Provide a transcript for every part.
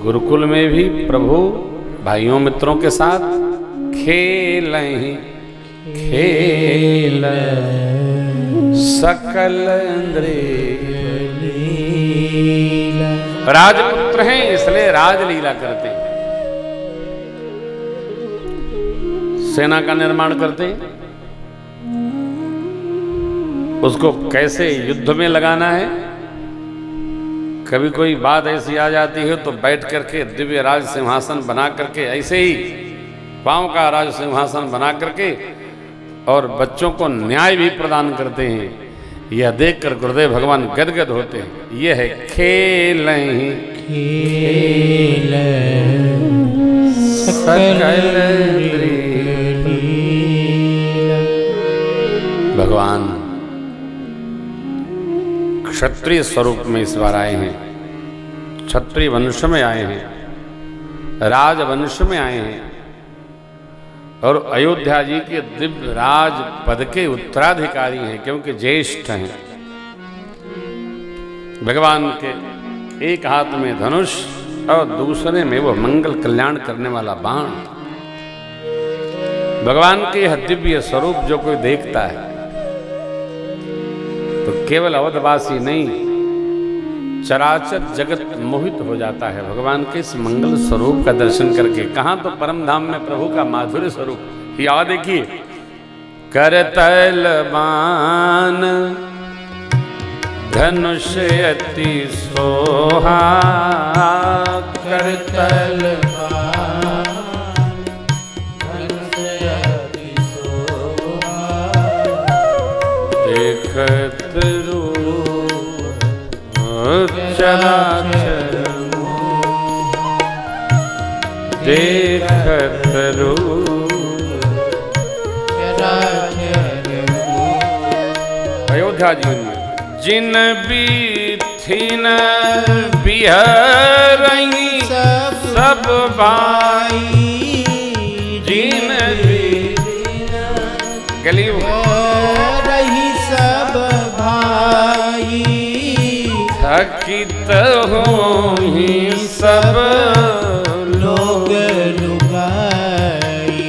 गुरुकुल में भी प्रभु भाइयों मित्रों के साथ खेलें खेल सकल राजपुत्र हैं इसलिए राजलीला करते हैं, सेना का निर्माण करते हैं, उसको कैसे युद्ध में लगाना है। कभी कोई बात ऐसी आ जाती है तो बैठ करके दिव्य राज सिंहासन बना करके, ऐसे ही पांव का राज सिंहासन बना करके और बच्चों को न्याय भी प्रदान करते हैं। यह देखकर गुरुदेव भगवान गदगद होते हैं। यह है खेलें खेल सकल भगवान क्षत्रिय स्वरूप में इस बार आए हैं, क्षत्रिय वंश में आए हैं, राजवंश में आए हैं और अयोध्या जी के दिव्य राज पद के उत्तराधिकारी हैं, क्योंकि ज्येष्ठ हैं। भगवान के एक हाथ में धनुष और दूसरे में वो मंगल कल्याण करने वाला बाण। भगवान के यह दिव्य स्वरूप जो कोई देखता है तो केवल अवधवासी नहीं, चराचर जगत मोहित हो जाता है भगवान के इस मंगल स्वरूप का दर्शन करके। कहाँ तो परम धाम में प्रभु का माधुर्य स्वरूप। याद देखिए, करतल बाण धनुष अति सोहा, करतल बाण धनुष अति सोहा, देखत चराचर देखत अयोध्या जी में जिन बीथिन बिहरई सब भाई, जिन बीथिन गली रही सब भाई, थकित होई सब लोग लुगाई,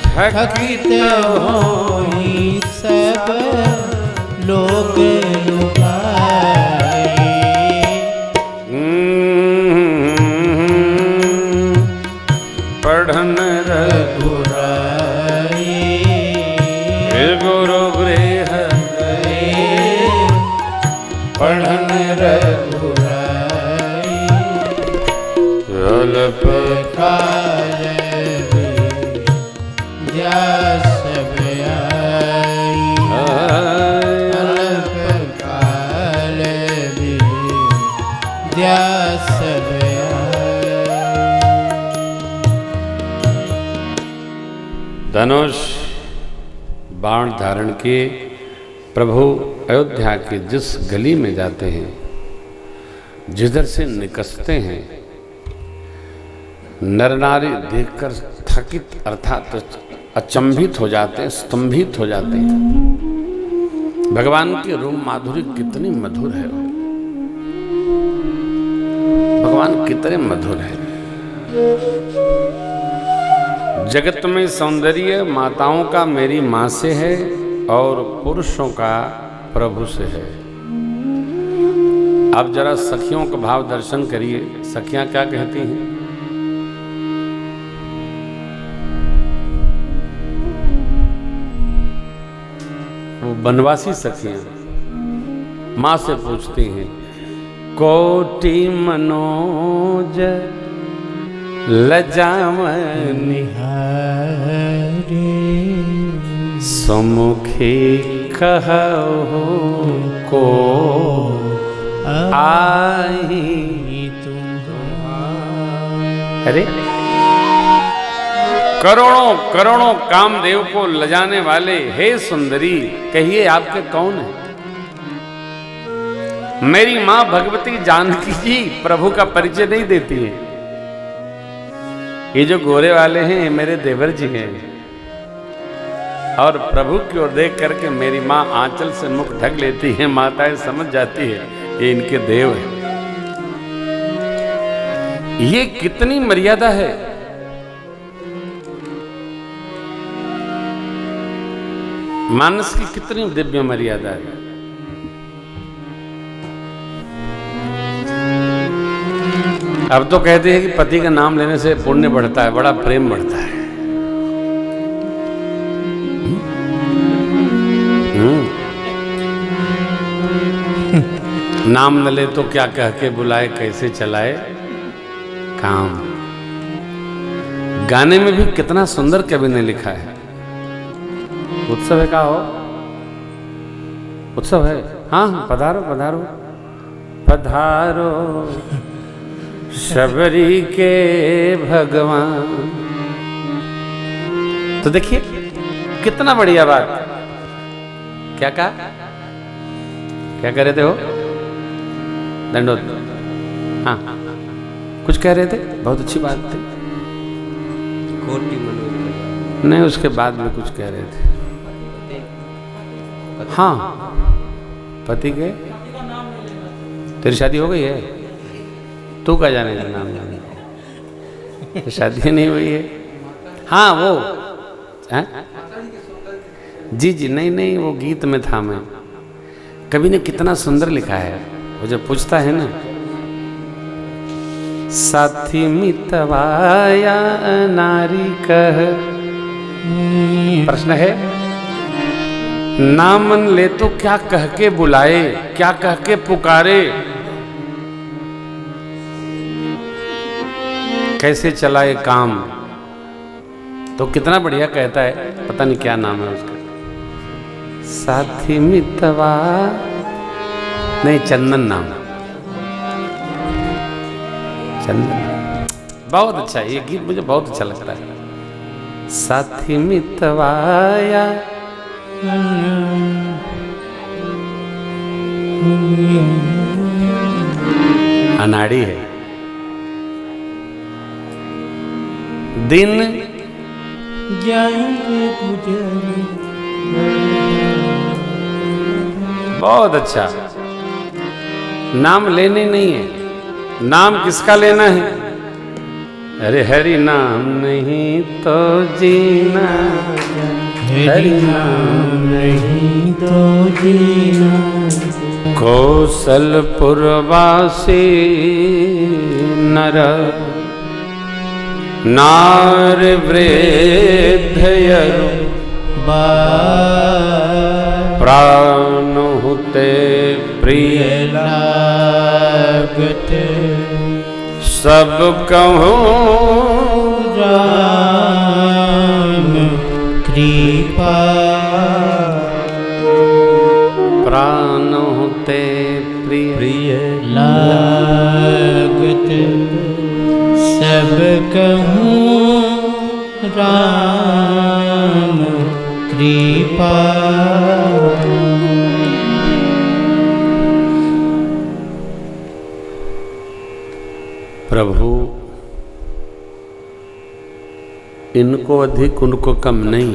थकित होई सब लोग लुगाई। पढ़न रघुराई गुरु गृह गए, पढ़न रघुराई अल्प काल व्यास व्याई, अल्प काल व्यास व्याई। धनुष बाण धारण किए प्रभु अयोध्या के जिस गली में जाते हैं, जिधर से निकसते हैं, नर नारी देखकर थकित अर्थात अचंभित हो जाते हैं, स्तंभित हो जाते हैं। भगवान की रूप माधुरी कितनी मधुर है, भगवान कितने मधुर है। जगत में सौंदर्य माताओं का मेरी माँ से है और पुरुषों का प्रभु से है। आप जरा सखियों का भाव दर्शन करिए। सखियां क्या कहती हैं? वो बनवासी सखियां माँ से पूछती हैं, कोटि मनोज लजाम निहारे, सुमुखी कहो को आई तुम्हारे। अरे करोड़ों करोड़ों कामदेव को लजाने वाले हे सुंदरी, कहिए आपके कौन है? मेरी मां भगवती जानकी जी प्रभु का परिचय नहीं देती है। ये जो गोरे वाले हैं मेरे देवर जी हैं और प्रभु की ओर देख करके मेरी माँ आंचल से मुख ढक लेती है, माताएं समझ जाती है ये इनके देव है। ये कितनी मर्यादा है। मानस की कितनी दिव्य मर्यादा है। अब तो कहते हैं कि पति का नाम लेने से पुण्य बढ़ता है, बड़ा प्रेम बढ़ता है। नाम न ले तो क्या कह के बुलाए, कैसे चलाए काम। गाने में भी कितना सुंदर कवि ने लिखा है। उत्सव है का हो, उत्सव है। हाँ, पधारो पधारो पधारो शबरी के भगवान। तो देखिए कितना बढ़िया बात। क्या कहा, क्या कह रहे थे हो? दंडोत। हाँ, कुछ कह रहे थे, बहुत अच्छी बात थी। नहीं, उसके बाद में कुछ कह रहे थे। हाँ, पति के तेरी शादी हो गई है, तू क्या जाने का नाम जाने, शादी नहीं हुई है। हाँ वो है? जी जी, नहीं नहीं, वो गीत में था। मैं कवि ने कितना सुंदर लिखा है। वो जब पूछता है ना, साथी मितवाया नारी कह, प्रश्न है नामन ले तो क्या कह के बुलाए, क्या कह के पुकारे, कैसे चलाए काम। तो कितना बढ़िया कहता है, पता नहीं क्या नाम है उसका, साथी मितवा नहीं, चंदन नाम, चंदन। बहुत अच्छा, ये गीत मुझे बहुत अच्छा लगता है। साथी मितवाया अनाड़ी है। दिन बहुत अच्छा। नाम लेने नहीं है, नाम किसका लेना है? अरे हरि नाम नहीं तो जीना, हरि नाम नहीं तो जीना। कौशलपुरवासी नर नार वृद्धयरु प्राण हुते प्रिय लागत, सब कहूँ राम कृपा। प्राण होते प्रिय लागत, सब कहूँ राम कृपा। प्रभु इनको अधिक उनको कम नहीं।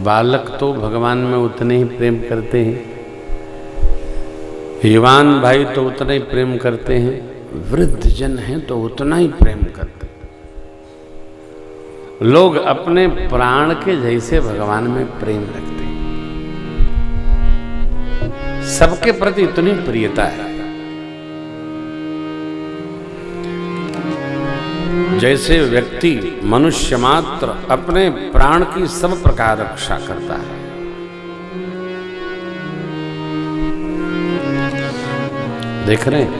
बालक तो भगवान में उतने ही प्रेम करते हैं, युवान भाई तो उतना ही प्रेम करते हैं, वृद्ध जन हैं तो उतना ही प्रेम करते हैं। लोग अपने प्राण के जैसे भगवान में प्रेम रखते हैं। सबके प्रति इतनी प्रियता है जैसे व्यक्ति मनुष्य मात्र अपने प्राण की सब प्रकार रक्षा करता है। देख रहे हैं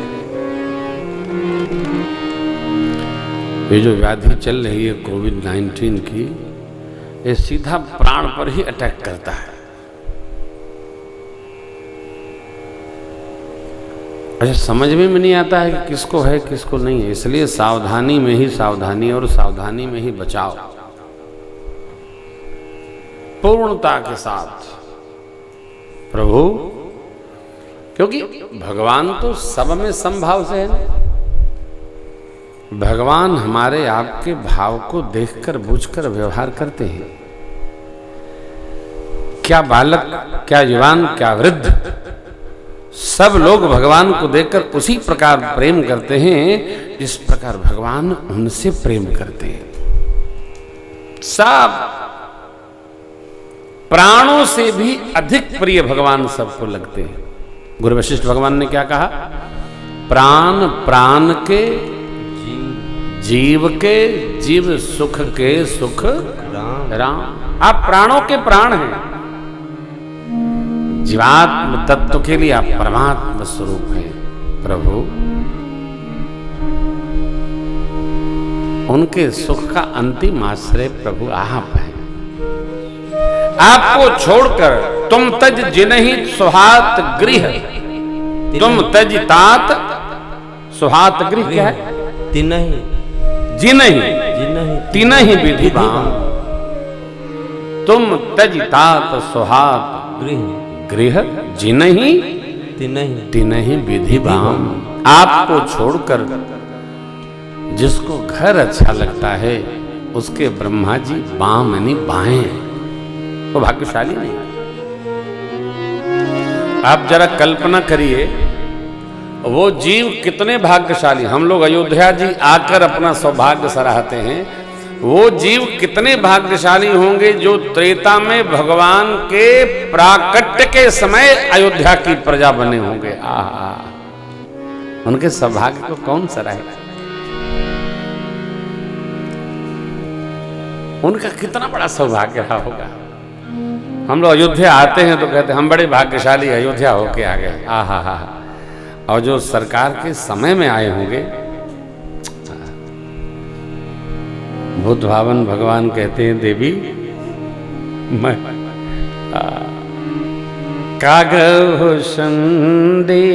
ये जो व्याधि चल रही है कोविड-19 की, ये सीधा प्राण पर ही अटैक करता है। अच्छा, समझ में नहीं आता है कि किसको है किसको नहीं है। इसलिए सावधानी में ही सावधानी और सावधानी में ही बचाव, पूर्णता के साथ प्रभु, क्योंकि भगवान तो सब में समभाव से है ना। भगवान हमारे आपके भाव को देखकर बुझकर व्यवहार करते हैं। क्या बालक, क्या युवान, क्या वृद्ध, सब लोग भगवान को देखकर उसी प्रकार प्रेम करते हैं जिस प्रकार भगवान उनसे प्रेम करते हैं। सब प्राणों से भी अधिक प्रिय भगवान सबको लगते हैं। गुरु वशिष्ठ भगवान ने क्या कहा? प्राण प्राण के जीव के, जीव सुख के सुख राम। आप प्राणों के प्राण हैं, जीवात्म तत्व के लिए आप परमात्मा स्वरूप हैं। प्रभु उनके सुख का अंतिम आश्रय प्रभु आप हैं। आपको छोड़कर तुम तज जिनहि सुहात गृह, तुम तज तात सुहात गृह क्या है? तिनहि जिनहि तिनहि विधि बाम, तुम तज तात सुहात गृह जिनहि तिनहि विधि बाम। आपको छोड़कर जिसको घर अच्छा लगता है उसके ब्रह्मा जी बाम यानी बाएं हैं, वो भाग्यशाली नहीं। आप जरा कल्पना करिए वो जीव कितने भाग्यशाली। हम लोग अयोध्या जी आकर अपना सौभाग्य सराहते हैं, वो जीव कितने भाग्यशाली होंगे जो त्रेता में भगवान के प्राकट्य के समय अयोध्या की प्रजा बने होंगे। आहा, उनके सौभाग्य को कौन सराहेगा? उनका कितना बड़ा सौभाग्य रहा होगा। हम लोग अयोध्या आते हैं तो कहते हैं हम बड़े भाग्यशाली अयोध्या होके आ गए। आहा हा, और जो सरकार के समय में आए होंगे, बुद्ध भावन भगवान कहते हैं देवी मैं कागव संडे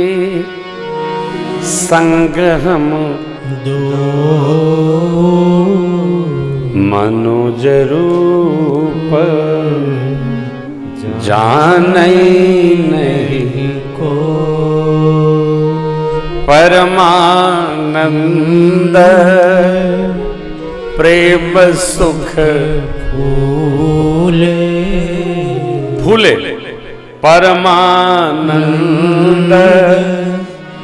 संग हम दो मनोज रूप जानई नहीं को परमानंद प्रेम सुख फूले फूले परमानंद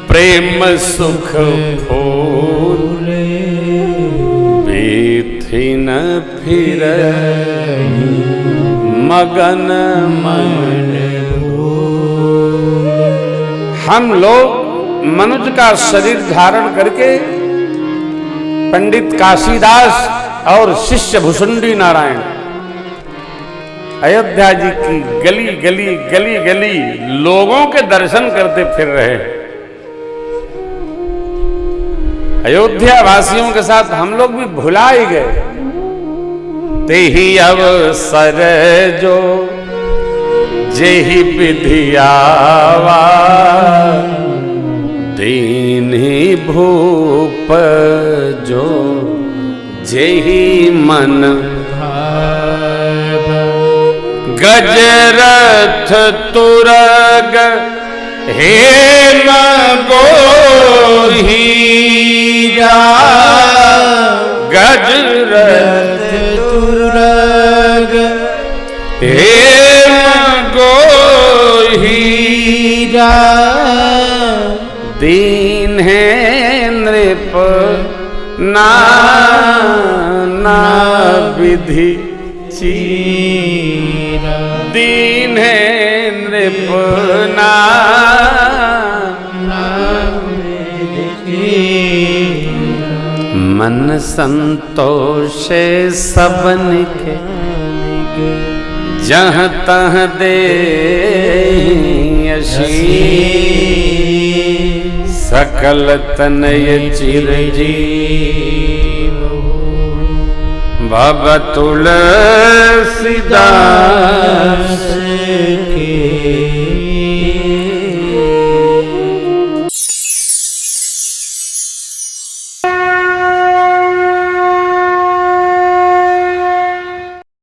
प्रेम सुख फूले बीथी न फिर मगन मन। हम लोग मनुष्य का शरीर धारण करके पंडित काशीदास और शिष्य भुसुंडी नारायण अयोध्या जी की गली गली गली गली लोगों के दर्शन करते फिर रहे। अयोध्या वासियों के साथ हम लोग भी भुलाए गए। तेहि अवसर जो जेहि विधियावा दीन्हि भूप जो जेहि मन गजरथ तुरग हेम गोहीरा गजरथ तुरग हेम गोहीरा दीन है नृप नाना विधि चीरा दीन है नृप नाना मन संतोष सबन के जहाँ तह दे सकल तनय चिरजीव भव तुलसीदास के